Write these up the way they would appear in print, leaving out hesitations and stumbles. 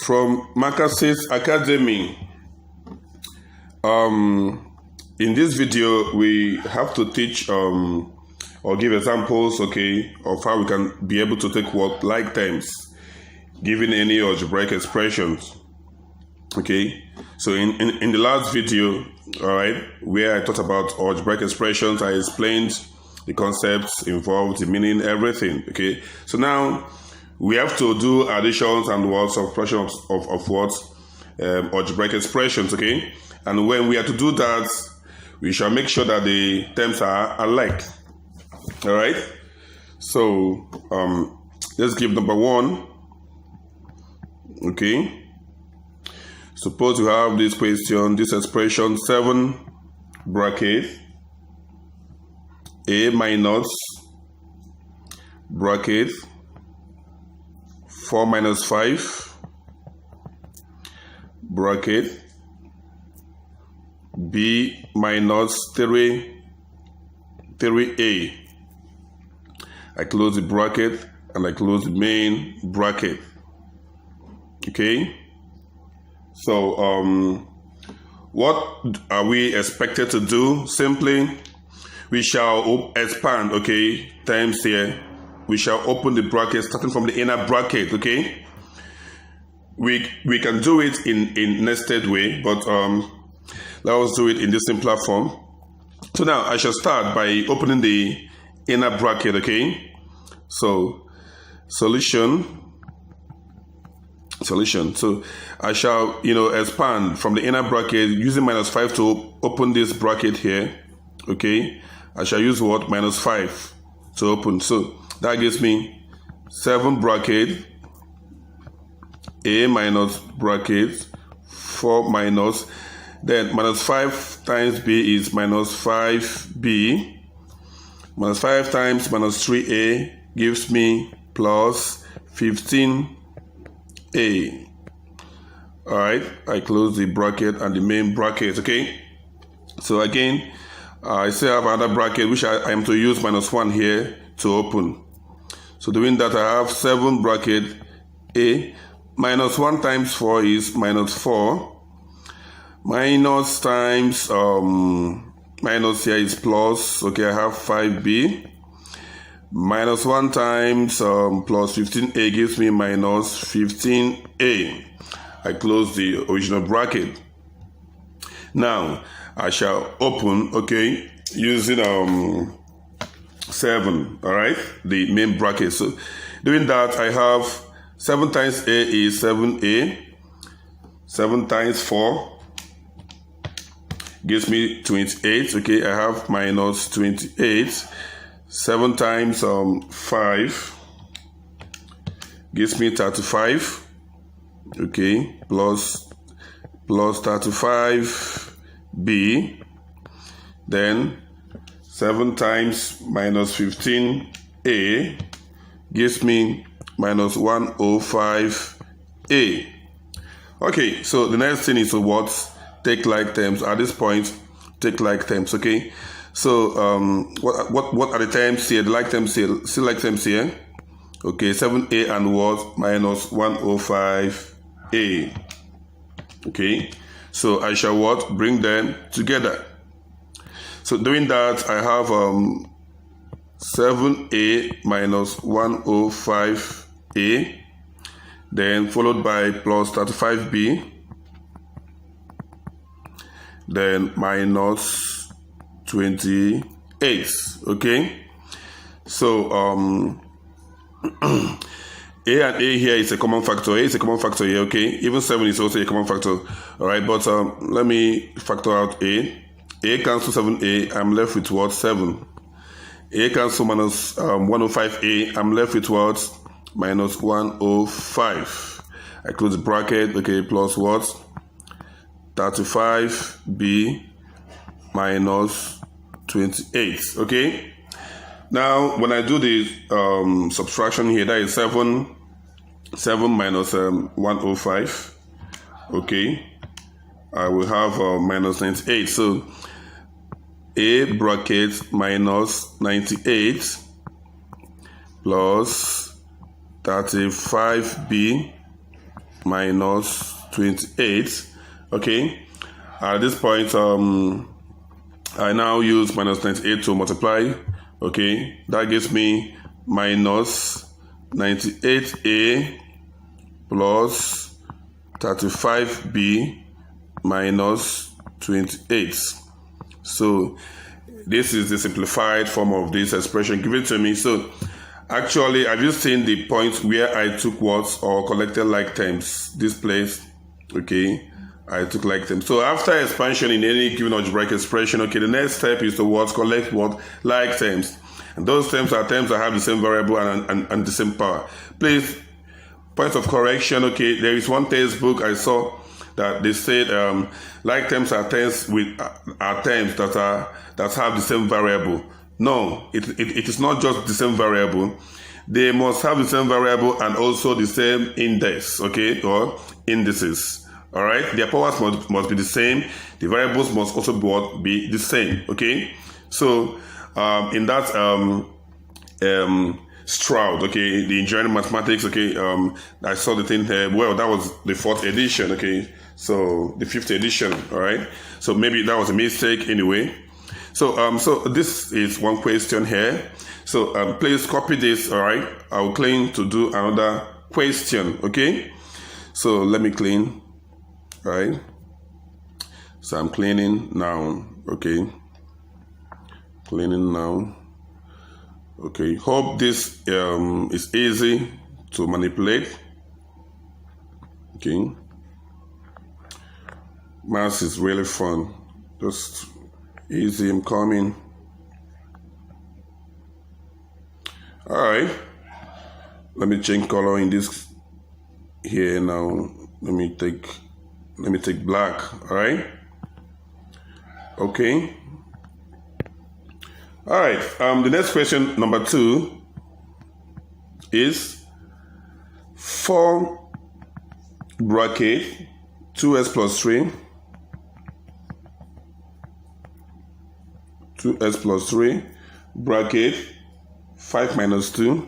From Marcus's Academy. In this video, we have to teach or give examples, okay, of how we can be able to take what like terms, given any algebraic expressions. Okay, so in the last video, all right, where I talked about algebraic expressions, I explained the concepts involved, the meaning, everything. Okay, so now we have to do additions and what subtraction of what algebraic expressions. Okay, and when we have to do that, we shall make sure that the terms are alike. All right, so let's give number one. Okay, suppose you have this question, this expression 7 bracket a minus bracket 4 minus 5 bracket b minus 3a. I close the bracket and I close the main bracket. Okay, so what are we expected to do? Simply, we shall expand, okay, terms here. We shall open the bracket starting from the inner bracket. Okay, we can do it in nested way, but let us do it in this simpler form. So now I shall start by opening the inner bracket. Okay, so solution. So I shall expand from the inner bracket using minus 5 to open this bracket here. Okay, I shall use what? Minus 5 to open. So that gives me 7 bracket a minus bracket 4 minus, then minus 5 times b is minus 5b, minus 5 times minus 3a gives me plus 15a. All right, I close the bracket and the main bracket. Okay, so again I still have another bracket which I am to use minus 1 here to open. So doing that, I have 7 bracket a minus 1 times 4 is minus 4, minus times minus here is plus. Okay, I have 5b minus 1 times plus 15a gives me minus 15a. I close the original bracket. Now I shall open, okay, using 7, all right, the main bracket. So doing that, I have 7 times a is 7a, 7 times 4 gives me 28. Okay, I have minus 28. 7 times 5 gives me 35. Okay, plus 35b. Then 7 times minus 15a gives me minus 105a. Okay, so the next thing is to what? Take like terms. At this point, take like terms. Okay, so what are the terms here? The like terms here. See like terms here. Okay, 7a and what? Minus 105a. Okay, so I shall what? Bring them together. So doing that, I have 7a minus 105a, then followed by plus 35b, then minus 28. Okay, so a and a here is a common factor. A is a common factor here. Okay, even 7 is also a common factor. All right, but let me factor out a. A cancel 7a, I'm left with what? 7. A cancel minus 105a, I'm left with what? Minus 105. I close the bracket. Okay, plus what? 35b minus 28. Okay, now when I do the subtraction here, that is 7 minus 105. Okay, I will have minus 98. So a bracket minus 98 plus 35b minus 28. Okay, at this point I now use minus 98 to multiply. Okay, that gives me minus 98a plus 35b minus 28. So this is the simplified form of this expression given to me. So actually, have you seen the point where I took words or collected like terms? This place, okay, I took like terms. So after expansion in any given algebraic expression, okay, the next step is to what? Collect what? Like terms. And those terms are terms that have the same variable and the same power. Please, point of correction, okay, there is one textbook I saw that they said like terms are terms that have the same variable. No, it is not just the same variable. They must have the same variable and also the same index, okay, or indices. All right, their powers must be the same. The variables must also be the same, okay. So in that Stroud, okay, the engineering mathematics, okay, I saw the thing here. Well, that was the 4th edition, okay, so the 5th edition, all right. So maybe that was a mistake anyway. So so this is one question here. So please copy this, all right. I'll clean to do another question, okay. So let me clean, all right. So I'm cleaning now, okay. Cleaning now. Okay, hope this is easy to manipulate. Okay, math is really fun, just easy. I'm coming. All right, let me change color in this here now. Let me take black. All right. Okay. All right, the next question, number 2, is 4 bracket 2s plus 3, 2s plus 3, bracket 5 minus 2,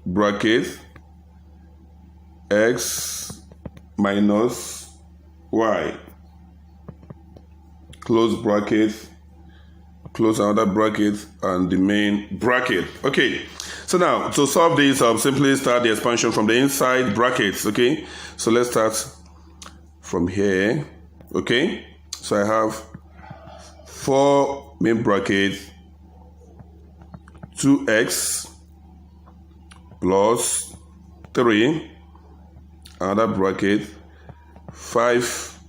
bracket x minus y. Close bracket, close another bracket, and the main bracket. Okay, so now to solve this, simply start the expansion from the inside brackets. Okay, so let's start from here. Okay, so I have 4 main bracket 2x plus 3, another bracket 5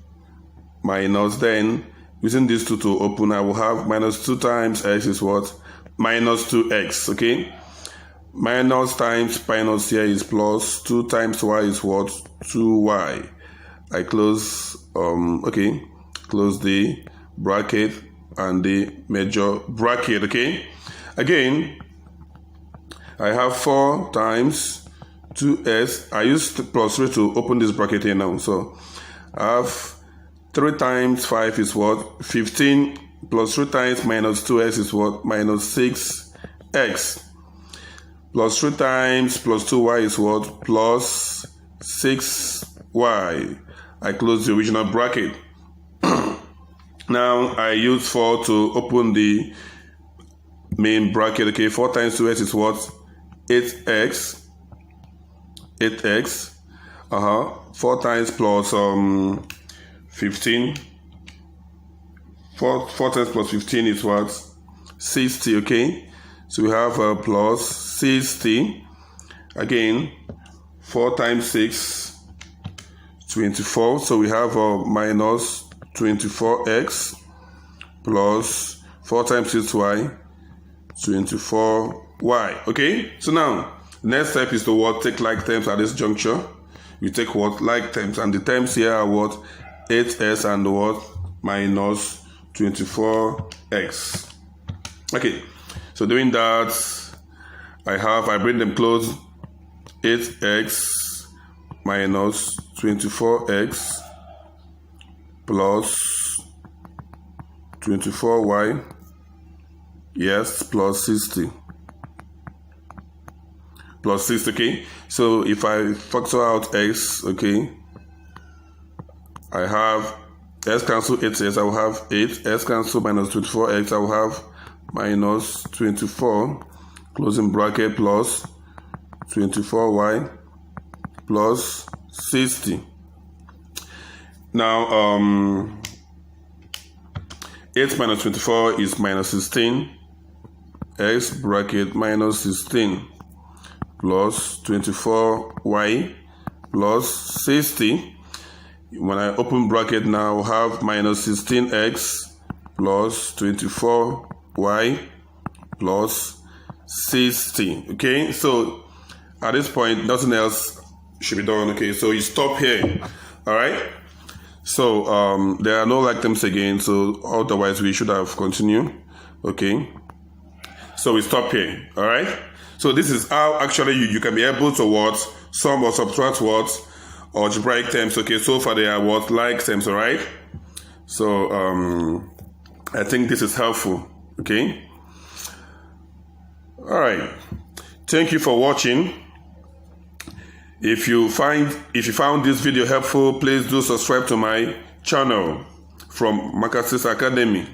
minus, then using these two to open, I will have minus 2 times x is what? Minus 2x, okay? Minus times minus here is plus, 2 times y is what? 2y. I close, okay, close the bracket and the major bracket, okay? Again, I have 4 times 2s. I used plus 3 to open this bracket here now, so I have 3 times 5 is what? 15 plus 3 times minus 2x is what? Minus 6x. Plus 3 times plus 2y is what? Plus 6y. I close the original bracket. Now I use 4 to open the main bracket. Okay, 4 times 2x is what? 8x. 8x. 4 times plus 15. 4 times plus 15 is what? 60, okay? So we have plus 60. Again, 4 times 6, 24. So we have minus 24x plus 4 times 6y, 24y. Okay? So now, next step is to what? Take like terms at this juncture. You take what? Like terms. And the terms here are what? 8s and what? Minus 24x. Okay, so doing that, I bring them close. 8x minus 24x plus 24y, yes, plus 60. plus 6, okay? So if I factor out x, okay, I have x cancel 8x, I will have 8, x cancel minus 24x, I will have minus 24, closing bracket, plus 24y plus 60. Now 8 minus 24 is minus 16, x bracket minus 16 plus 24y plus 60. When I open bracket now, I have minus 16x plus 24y plus 60. Okay, so at this point, nothing else should be done. Okay, so you stop here. All right. So there are no like terms again. So otherwise, we should have continued. Okay. So we stop here. All right. So this is how actually you can be able to what sum or subtract what algebraic terms. Okay. So far they are what like terms. All right. So I think this is helpful. Okay. All right. Thank you for watching. If you found this video helpful, please do subscribe to my channel from Makasis Academy.